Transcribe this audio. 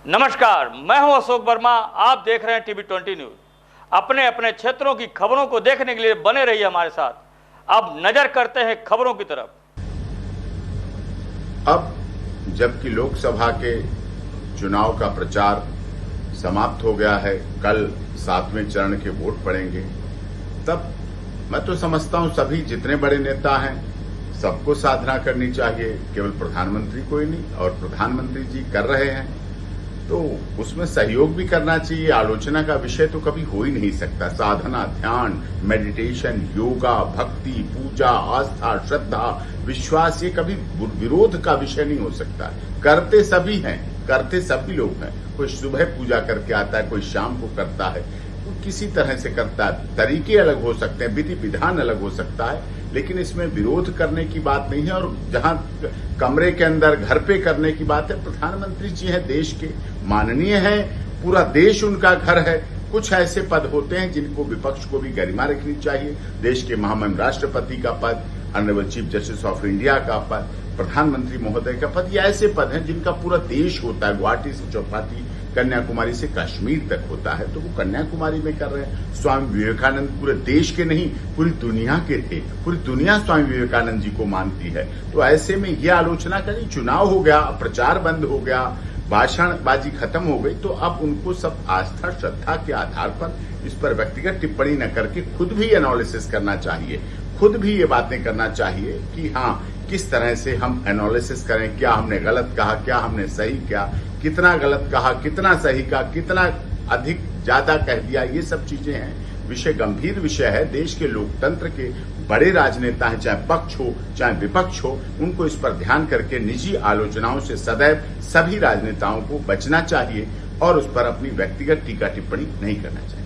नमस्कार, मैं हूं अशोक वर्मा। आप देख रहे हैं टीवी 20 न्यूज। अपने अपने क्षेत्रों की खबरों को देखने के लिए बने रहिए हमारे साथ। अब नजर करते हैं खबरों की तरफ। अब जबकि लोकसभा के चुनाव का प्रचार समाप्त हो गया है, कल 7वें चरण के वोट पड़ेंगे, तब मैं तो समझता हूं सभी जितने बड़े नेता हैं सबको साधना करनी चाहिए। केवल प्रधानमंत्री को ही नहीं, और प्रधानमंत्री जी कर रहे हैं तो उसमें सहयोग भी करना चाहिए। आलोचना का विषय तो कभी हो ही नहीं सकता। साधना, ध्यान, मेडिटेशन, योगा, भक्ति, पूजा, आस्था, श्रद्धा, विश्वास, ये कभी विरोध का विषय नहीं हो सकता। करते सभी हैं, करते सभी लोग हैं। कोई सुबह पूजा करके आता है, कोई शाम को करता है, तो किसी तरह से करता है। तरीके अलग हो सकते हैं, विधि विधान अलग हो सकता है, लेकिन इसमें विरोध करने की बात नहीं है। और जहां कमरे के अंदर घर पे करने की बात है, प्रधानमंत्री जी हैं, देश के माननीय हैं, पूरा देश उनका घर है। कुछ ऐसे पद होते हैं जिनको विपक्ष को भी गरिमा रखनी चाहिए। देश के महामहिम राष्ट्रपति का पद, honourable chief justice of India का पद, प्रधानमंत्री महोदय का पद, ये ऐसे पद हैं जिनका पूरा देश होता है। गुवाहाटी से चौपाटी, कन्याकुमारी से कश्मीर तक होता है, तो वो कन्याकुमारी में कर रहे हैं। स्वामी विवेकानंद पूरे देश के नहीं, पूरी दुनिया के थे। पूरी दुनिया स्वामी विवेकानंद जी को मानती है। तो ऐसे में ये आलोचना करी, चुनाव हो गया, प्रचार बंद हो गया, भाषणबाजी खत्म हो गई, तो अब उनको सब आस्था श्रद्धा के आधार पर इस पर व्यक्तिगत टिप्पणी न करके खुद भी एनालिसिस करना चाहिए। खुद भी ये बातें करना चाहिए कि हाँ, किस तरह से हम एनालिसिस करें, क्या हमने गलत कहा, क्या हमने सही किया, कितना गलत कहा, कितना सही कहा, कितना अधिक ज्यादा कह दिया, ये सब चीजें हैं। विषय गंभीर विषय है। देश के लोकतंत्र के बड़े राजनेता हैं, चाहे पक्ष हो चाहे विपक्ष हो, उनको इस पर ध्यान करके निजी आलोचनाओं से सदैव सभी राजनेताओं को बचना चाहिए और उस पर अपनी व्यक्तिगत टीका टिप्पणी नहीं करना चाहिए।